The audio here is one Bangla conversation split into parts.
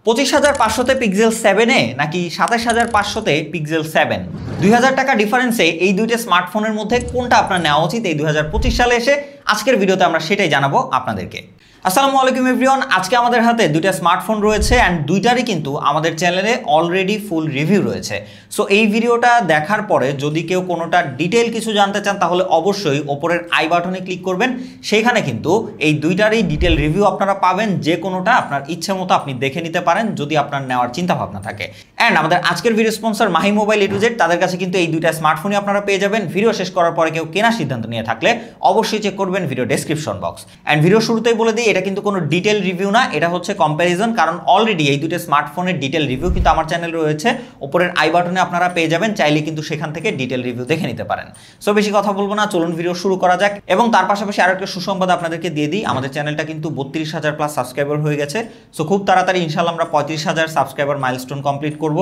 25,500-তে পিক্সেল 7 এ নাকি 27,500-তে পিক্সেল 7? 2000 টাকা ডিফারেন্সে এই দুইটা স্মার্টফোনের মধ্যে কোনটা আপনার নেওয়া উচিত এই 2025 সালে এসে? আজকের ভিডিওতে আমরা সেটাই জানাবো আপনাদেরকে। আসসালামু আলাইকুম এভরিওয়ান, আজকে আমাদের হাতে দুইটা স্মার্টফোন রয়েছে অ্যান্ড দুইটারই কিন্তু আমাদের চ্যানেলে অলরেডি ফুল রিভিউ রয়েছে। সো এই ভিডিওটা দেখার পরে যদি কেউ কোনোটা ডিটেল কিছু জানতে চান তাহলে অবশ্যই ওপরের আই বাটনে ক্লিক করবেন। সেইখানে কিন্তু এই দুইটারই ডিটেল রিভিউ আপনারা পাবেন, যে কোনোটা আপনার ইচ্ছে মতো আপনি দেখে নিতে পারেন যদি আপনার নেওয়ার চিন্তা ভাবনা থাকে। অ্যান্ড আমাদের আজকের video sponsor Mahi mobile A to Z, তাদের কাছে কিন্তু এই দুইটা স্মার্টফোনই আপনারা পেয়ে যাবেন। ভিডিও শেষ করার পরে কেউ কেনার সিদ্ধান্ত নিয়ে থাকলে অবশ্যই চেক করবেন video description box. And video শুরুতেই বলে দিই, এটা কিন্তু কোনো ডিটেল রিভিউ না, এটা হচ্ছে কম্প্যারিজন, কারণ অলরেডি এই দুটো স্মার্টফোনের ডিটেল রিভিউ কিন্তু আমার চ্যানেলে রয়েছে। উপরের আই বাটনে আপনারা পেয়ে যাবেন, চাইলে কিন্তু সেখান থেকে ডিটেল রিভিউ দেখে নিতে পারেন। সো বেশি কথা বলবো না, চলুন ভিডিও শুরু করা যাক। এবং তার পাশাপাশি আরো একটা সুসংবাদ আপনাদেরকে দিয়ে দিই, আমাদের চ্যানেলটা কিন্তু 32,000 প্লাস সাবস্ক্রাইবার হয়ে গেছে। সো খুব তাড়াতাড়ি ইনশাআল্লাহ আমরা 35,000 সাবস্ক্রাইবার মাইলস্টোন কমপ্লিট করব।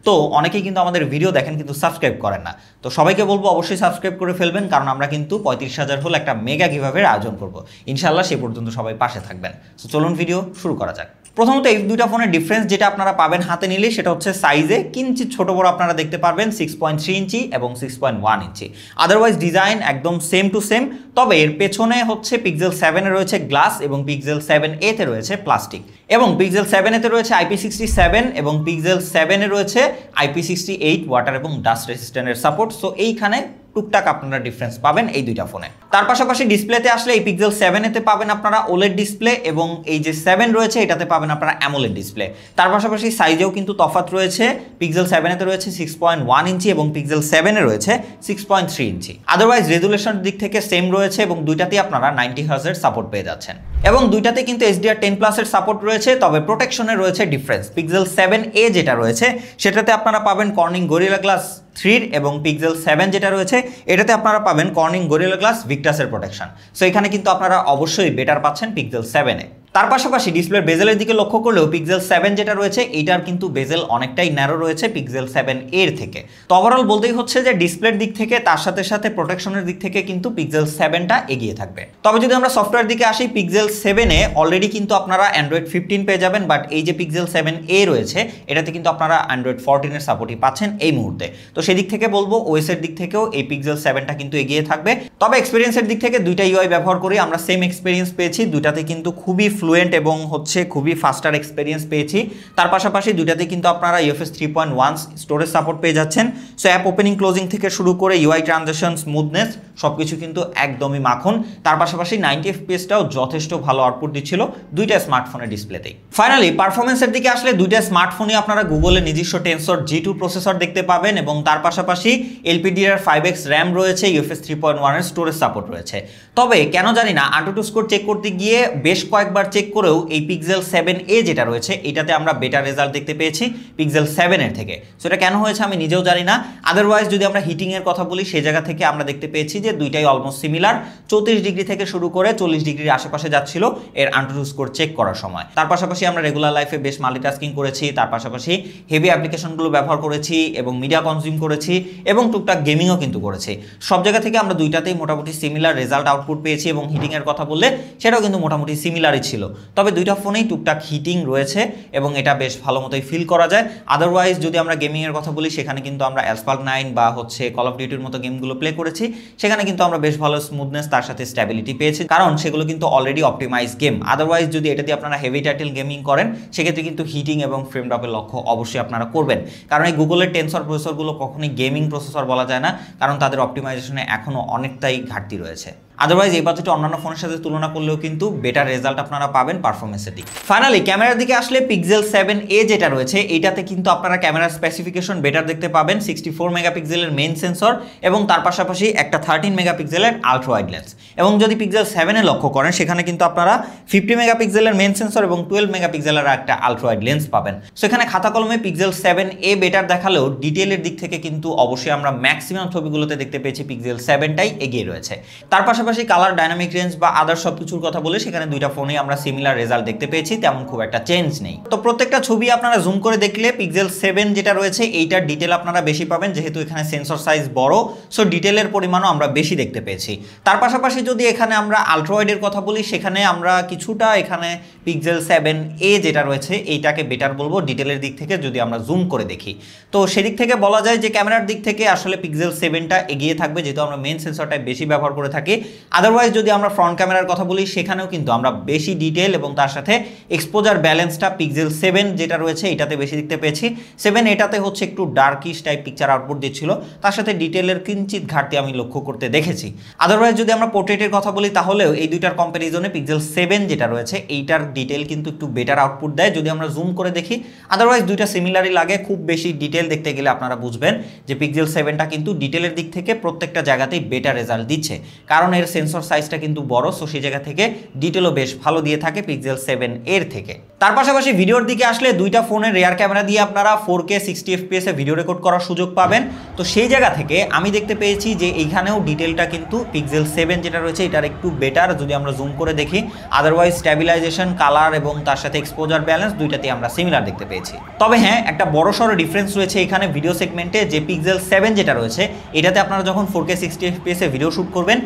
তো অনেকেই কিন্তু আমাদের ভিডিও দেখেন কিন্তু সাবস্ক্রাইব করেন না, তো সবাইকে বলবো অবশ্যই সাবস্ক্রাইব করে ফেলবেন, কারণ আমরা কিন্তু 35,000 হল একটা মেগা গিভঅ্যাওয়ের আয়োজন করব ইনশাআল্লাহ। সেই পর্যন্ত সবাই পাশে থাকবেন। সো চলুন ভিডিও শুরু করা যাক। প্রথমত এই দুইটা ফোনের ডিফারেন্স যেটা আপনারা পাবেন হাতে নিলে, সেটা হচ্ছে সাইজে কিঞ্চিত ছোট বড় আপনারা দেখতে পারবেন, 6.3 ইঞ্চি এবং 6.1 ইঞ্চি। আদারওয়াইজ ডিজাইন একদম সেম টু সেম, তবে এর পেছনে হচ্ছে পিক্সেল 7 এ রয়েছে গ্লাস এবং পিক্সেল 7a তে রয়েছে প্লাস্টিক, এবং পিক্সেল 7 এতে রয়েছে IP67 এবং পিক্সেল 7 এ রয়েছে IP68 ওয়াটার এবং ডাস্ট রেসিস্ট্যান্টের সাপোর্ট। সো এইখানে টুকটাক আপনারা ডিফারেন্স পাবেন এই দুইটা ফোনে। তার পাশাপাশি ডিসপ্লেতে আসলে এই পিক্সেল 7 এতে পাবেন আপনারা OLED ডিসপ্লে, এবং এই যে 7 রয়েছে এটাতে পাবেন আপনারা AMOLED ডিসপ্লে। তার পাশাপাশি সাইজেও কিন্তু তফাৎ রয়েছে, পিক্সেল 7 এতে রয়েছে 6.1 ইঞ্চি এবং পিক্সেল 7 এ রয়েছে 6.3 ইঞ্চি। আদারওয়াইজ রেজুলেশনের দিক থেকে সেম রয়েছে এবং দুইটাতেই আপনারা 90 হার্জ সাপোর্ট পেয়ে যাচ্ছেন, এবং দুইটাতে কিন্তু HDR10+ এর সাপোর্ট রয়েছে। তবে প্রোটেকশনে রয়েছে ডিফারেন্স, পিক্সেল 7a যেটা রয়েছে সেটাতে আপনারা পাবেন কর্নিং গরিলা গ্লাস 3 এবং পিক্সেল 7 যেটা রয়েছে এটাতে আপনারা পাবেন কর্নিং গরিলা গ্লাস ভিক্টাসের প্রোটেকশন। সো এখানে কিন্তু আপনারা অবশ্যই বেটার পাচ্ছেন পিক্সেল 7 এ। তার পাশাপাশি ডিসপ্লের বেজেলের দিকে লক্ষ্য করলেও পিক্সেল 7 যেটা রয়েছে এইটার কিন্তু বেজেল অনেকটাই ন্যারো রয়েছে পিক্সেল 7 এর থেকে। তো ওভারঅল বলতেই হচ্ছে যে ডিসপ্লের দিক থেকে তার সাথে সাথে প্রোটেকশনের দিক থেকে কিন্তু পিক্সেল 7টা এগিয়ে থাকবে। তবে যদি আমরা সফটওয়্যার দিকে আসি, পিক্সেল 7 এ অলরেডি কিন্তু আপনারা অ্যান্ড্রয়েড 15 পেয়ে যাবেন, বাট এই যে পিক্সেল 7a রয়েছে এটাতে কিন্তু আপনারা অ্যান্ড্রয়েড 14 এর সাপোর্টই পাচ্ছেন এই মুহূর্তে। তো সেদিক থেকে বলবো ওএস এর দিক থেকেও এই পিক্সেল 7টা কিন্তু এগিয়ে থাকবে। তবে এক্সপিরিয়েন্সের দিক থেকে দুইটা ইউআই ব্যবহার করি আমরা সেম এক্সপিরিয়েন্স পেয়েছি, দুইটাতে কিন্তু খুবই ফ্লুয়েন্ট এবং হচ্ছে খুবই ফাস্টার এক্সপিরিয়েন্স পেয়েছি। তার পাশাপাশি দুইটাতে কিন্তু আপনারা UFS 3.1 স্টোরেজ সাপোর্ট পেয়ে যাচ্ছেন। সো অ্যাপ ওপেনিং ক্লোজিং থেকে শুরু করে ইউআই ট্রানজাকশন স্মুথনেস সবকিছু কিন্তু একদমই মাখন। তার পাশাপাশি 90 FPS-টাও যথেষ্ট ভালো আউটপুট দিচ্ছিল দুইটা স্মার্টফোনের ডিসপ্লেতেই। ফাইনালি পারফরমেন্সের দিকে আসলে দুইটা স্মার্টফোনই আপনারা গুগলের নিজস্ব টেনসর G2 প্রসেসর দেখতে পাবেন, এবং তার পাশাপাশি LPDDR5X র্যাম রয়েছে, UFS 3.1 এর স্টোরেজ সাপোর্ট রয়েছে। তবে কেন জানি না AnTuTu স্কোর চেক করতে গিয়ে বেশ কয়েকবার চেক করেও এই পিক্সেল 7a যেটা রয়েছে এটাতে আমরা বেটার রেজাল্ট দেখতে পেয়েছি পিক্সেল 7 এর থেকে। সো এটা কেন হয়েছে আমি নিজেও জানি না। আদারওয়াইজ যদি আমরা হিটিং এর কথা বলি, সেই জায়গা থেকে আমরা দেখতে পেয়েছি যে দুইটাই অলমোস্ট সিমিলার, 34 ডিগ্রি থেকে শুরু করে 40 ডিগ্রির আশেপাশে যাচ্ছিল এর AnTuTu স্কোর চেক করার সময়। তার পাশাপাশি আমরা রেগুলার লাইফে বেশ মাল্টিটাস্কিং করেছি, তার পাশাপাশি হেভি অ্যাপ্লিকেশনগুলো ব্যবহার করেছি এবং মিডিয়া কনজিউম করেছি এবং টুকটাক গেমিংও কিন্তু করেছি। সব জায়গা থেকে আমরা দুইটাতেই মোটামুটি সিমিলার রেজাল্ট আউটপুট পেয়েছি, এবং হিটিং এর কথা বললে সেটাও কিন্তু মোটামুটি সিমিলারই ছিল। তবে দুইটা ফোনেই টুকটাক হিটিং রয়েছে এবং এটা বেশ ভালো মতোই ফিল করা যায়। আদারওয়াইজ যদি আমরা গেমিং এর কথা বলি, সেখানে কিন্তু আমরা অ্যাসফল্ট 9 বা হচ্ছে কল অফ ডিউটির মতো গেমগুলো প্লে করেছি, সেখানে কিন্তু আমরা বেশ ভালো স্মুথনেস তার সাথে স্ট্যাবিলিটি পেয়েছি, কারণ সেগুলো কিন্তু অলরেডি অপটিমাইজ গেম। আদারওয়াইজ যদি এটা দিয়ে আপনারা হেভি টাইটেল গেমিং করেন, সেক্ষেত্রে কিন্তু হিটিং এবং ফ্রেম ড্রপের লক্ষ্য অবশ্যই আপনারা করবেন, কারণ এই গুগলের টেনসর প্রসেসরগুলো কখনোই গেমিং প্রসেসর বলা যায় না, কারণ তাদের অপটিমাইজেশনে এখনও অনেকটাই ঘাটতি রয়েছে। আদারওয়াইজ এই বাজেটে অন্যান্য ফোনের সাথে তুলনা করলেও কিন্তু বেটার রেজাল্ট আপনারা পাবেন পারফরমেন্সের দিকে। ফাইনালি ক্যামেরার দিকে আসলে পিক্সেল 7a যেটা রয়েছে এইটাতে কিন্তু আপনারা ক্যামেরার স্পেসিফিকেশন বেটার দেখতে পাবেন, 64 মেগাপিক্সেলের মেইন সেন্সর এবং তার পাশাপাশি একটা 13 মেগাপিক্সেলের আলট্রা ওয়াইড লেন্স। এবং যদি পিক্সেল 7 এ লক্ষ্য করেন, সেখানে কিন্তু আপনারা 50 মেগাপিক্সেলের মেইন সেন্সর এবং 12 মেগাপিক্সেলের একটা আলট্রা ওয়াইড লেন্স পাবেন। সো এখানে খাতা কলমে পিক্সেল 7a বেটার দেখালেও ডিটেইলের দিক থেকে কিন্তু অবশ্যই আমরা ম্যাক্সিমাম ছবিগুলোতে দেখতে পেয়েছি পিক্সেল 7টাই এগিয়ে রয়েছে। তার পাশাপাশি পাশাপাশি কালার, ডাইনামিক রেঞ্জ বা আদার সব কিছুর কথা বলে সেখানে দুইটা ফোনেই আমরা সিমিলার রেজাল্ট দেখতে পেয়েছি, তেমন খুব একটা চেঞ্জ নেই। তো প্রত্যেকটা ছবি আপনারা জুম করে দেখলে পিক্সেল 7 যেটা রয়েছে এইটার ডিটেল আপনারা বেশি পাবেন, যেহেতু এখানে সেন্সর সাইজ বড়, সো ডিটেলের পরিমাণও আমরা বেশি দেখতে পেয়েছি। তার পাশাপাশি যদি এখানে আমরা আলট্রা ওয়াইডের কথা বলি, সেখানে আমরা কিছুটা এখানে পিক্সেল 7a যেটা রয়েছে এইটাকে বেটার বলবো ডিটেলের দিক থেকে যদি আমরা জুম করে দেখি। তো সেদিক থেকে বলা যায় যে ক্যামেরার দিক থেকে আসলে পিক্সেল 7টা এগিয়ে থাকবে, যেহেতু আমরা মেইন সেন্সরটাই বেশি ব্যবহার করে থাকি। আদারওয়াইজ যদি আমরা ফ্রন্ট ক্যামেরার কথা বলি, সেখানেও কিন্তু আমরা বেশি ডিটেল এবং তার সাথে এক্সপোজার ব্যালেন্সটা পিক্সেল 7 যেটা রয়েছে এটাতে বেশি দেখতে পেয়েছি। 7 এটাতে হচ্ছে একটু ডার্কিশ টাইপ পিকচার আউটপুট দিচ্ছিল, তার সাথে ডিটেলের কিঞ্চিত ঘাটতি আমি লক্ষ্য করতে দেখেছি। আদারওয়াইজ যদি আমরা পোর্ট্রেটের কথা বলি, তাহলেও এই দুইটার কম্প্যারিজনে পিক্সেল 7 যেটা রয়েছে এইটার ডিটেল কিন্তু একটু বেটার আউটপুট দেয় যদি আমরা জুম করে দেখি। আদারওয়াইজ দুইটা সিমিলারই লাগে, খুব বেশি ডিটেল দেখতে গেলে আপনারা বুঝবেন যে পিক্সেল 7টা কিন্তু ডিটেলের দিক থেকে প্রত্যেকটা জায়গাতেই বেটার রেজাল্ট দিচ্ছে, কারণ এর সেন্সর সাইজটা কিন্তু বড়, সো সেই জায়গা থেকে ডিটেলও বেশ ভালো দিয়ে থাকে পিক্সেল 7 এর থেকে। তার পাশাপাশি ভিডিওর দিকে আসলে দুইটা ফোনের রেয়ার ক্যামেরা দিয়ে আপনারা 4K 60 FPS এ ভিডিও রেকর্ড করার সুযোগ পাবেন। তো সেই জায়গা থেকে আমি দেখতে পেয়েছি যে এইখানেও ডিটেলটা কিন্তু পিক্সেল 7 যেটা রয়েছে এটার একটু বেটার যদি আমরা জুম করে দেখি। আদারওয়াইজ স্ট্যাবিলাইজেশন, কালার এবং তার সাথে এক্সপোজার ব্যালেন্স দুইটাতেই আমরা সিমিলার দেখতে পেয়েছি। তবে হ্যাঁ, একটা বড়সড় ডিফারেন্স রয়েছে এখানে ভিডিও সেগমেন্টে, যে পিক্সেল 7 যেটা রয়েছে এটাতে আপনারা যখন 4K 60 FPS এ ভিডিও শ্যুট করবেন,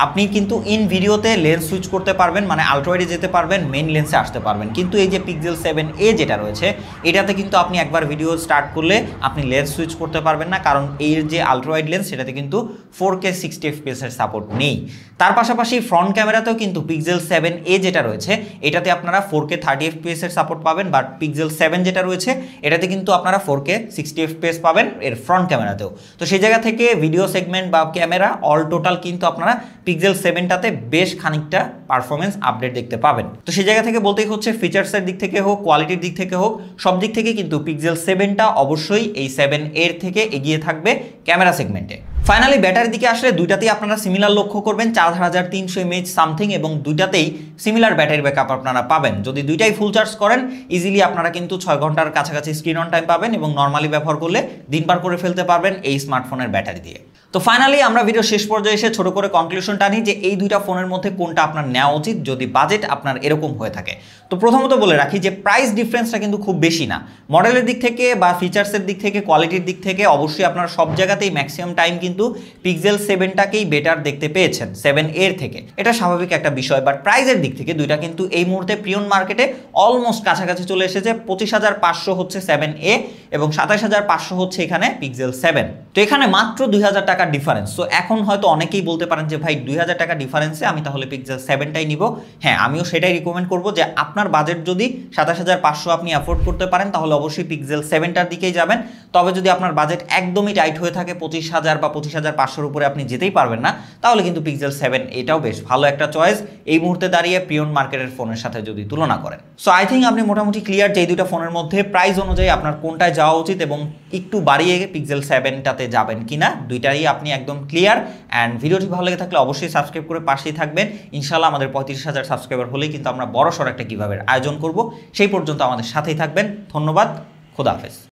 আপনি কিন্তু ইন ভিডিওতে লেন্স সুইচ করতে পারবেন, মানে আলট্রা ওয়াইডে যেতে পারবেন, মেইন লেন্সে আসতে পারবেন। কিন্তু এই যে পিক্সেল 7a যেটা রয়েছে এটাতে কিন্তু আপনি একবার ভিডিও স্টার্ট করলে আপনি লেন্স সুইচ করতে পারবেন না, কারণ এর যে আলট্রা ওয়াইড লেন্স সেটাতে কিন্তু 4K 60 FPS এর সাপোর্ট নেই। তার পাশাপাশি ফ্রন্ট ক্যামেরাতেও কিন্তু পিক্সেল 7a যেটা রয়েছে এটাতে আপনারা 4K 30 FPS এর সাপোর্ট পাবেন, বাট পিক্সেল 7 যেটা রয়েছে এটাতে কিন্তু আপনারা 4K 60 FPS পাবেন এর ফ্রন্ট ক্যামেরাতেও। তো সেই জায়গা থেকে ভিডিও সেগমেন্ট বা ক্যামেরা অল টোটাল কিন্তু আপনারা পিক্সেল 7টাতে বেশ খানিকটা পারফরমেন্স আপডেট দেখতে পাবেন। তো সেই জায়গা থেকে বলতেই হচ্ছে ফিচার্সের দিক থেকে হোক, কোয়ালিটির দিক থেকে হোক, সব দিক থেকে কিন্তু পিক্সেল 7টা অবশ্যই এই 7a থেকে এগিয়ে থাকবে ক্যামেরা সেগমেন্টে। ফাইনালি ব্যাটারির দিকে আসলে দুইটাতেই আপনারা সিমিলার লক্ষ্য করবেন, 4300 mAh সামথিং, এবং দুইটাতেই সিমিলার ব্যাটারি ব্যাকআপ আপনারা পাবেন। যদি দুইটাই ফুল চার্জ করেন ইজিলি আপনারা কিন্তু 6 ঘন্টার কাছাকাছি স্ক্রিন অন টাইম পাবেন, এবং নর্মালি ব্যবহার করলে দিন পার করে ফেলতে পারবেন এই স্মার্টফোনের ব্যাটারি দিয়ে। তো ফাইনালি আমরা ভিডিও শেষ পর্যায়ে এসে ছোট করে কনক্লুশন টানি যে এই দুইটা ফোনের মধ্যে কোনটা আপনার নেওয়া উচিত যদি বাজেট আপনার এরকম হয়ে থাকে। তো প্রথমত বলে রাখি যে প্রাইস ডিফারেন্সটা কিন্তু খুব বেশি না, মডেলের দিক থেকে বা ফিচার্সের দিক থেকে, কোয়ালিটির দিক থেকে অবশ্যই আপনারা সব জায়গাতেই ম্যাক্সিমাম টাইম কিন্তু পিক্সেল 7টাকেই বেটার দেখতে পেয়েছেন 7a থেকে, এটা স্বাভাবিক একটা বিষয়। বাট প্রাইসের দিক থেকে দুইটা কিন্তু এই মুহূর্তে প্রিয়ন মার্কেটে অলমোস্ট কাছাকাছি চলে এসেছে। 25,500 হচ্ছে 7a এবং 27,500 হচ্ছে এখানে পিক্সেল 7। তো এখানে মাত্র 2000 টাকার ডিফারেন্স। তো এখন হয়তো অনেকেই বলতে পারেন যে ভাই 2000 টাকা ডিফারেন্সে আমি তাহলে পিক্সেল 7টাই নিব। হ্যাঁ, আমিও সেটাই রিকমেন্ড করবো যে আপনার বাজেট যদি 27,500 আপনি অ্যাফোর্ড করতে পারেন তাহলে অবশ্যই পিক্সেল 7টার দিকেই যাবেন। তবে যদি আপনার বাজেট একদমই টাইট হয়ে থাকে, 25,000 বা 25,500 উপরে আপনি যেতেই পারবেন না, তাহলে কিন্তু পিক্সেল 7 এটাও বেশ ভালো একটা চয়েস এই মুহূর্তে দাঁড়িয়ে প্রিয়ন মার্কেটের ফোনের সাথে যদি তুলনা করেন। সো আই থিঙ্ক আপনি মোটামুটি ক্লিয়ার যে এই দুটো ফোনের মধ্যে প্রাইস অনুযায়ী আপনার কোনটায় যাওয়া উচিত এবং একটু বাড়িয়ে পিক্সেল 7টাতে যাবেন কিনা, দুইটাই আপনি একদম ক্লিয়ার। অ্যান্ড ভিডিওটি ভালো লেগে থাকলে অবশ্যই সাবস্ক্রাইব করে পাশেই থাকবেন। ইনশাআল্লাহ আমাদের 35,000 সাবস্ক্রাইবার হলেই কিন্তু আমরা বড়সড় একটা গিভঅ্যাওয়ের আয়োজন করব। সেই পর্যন্ত আমাদের সাথেই থাকবেন। ধন্যবাদ, খোদা হাফেজ।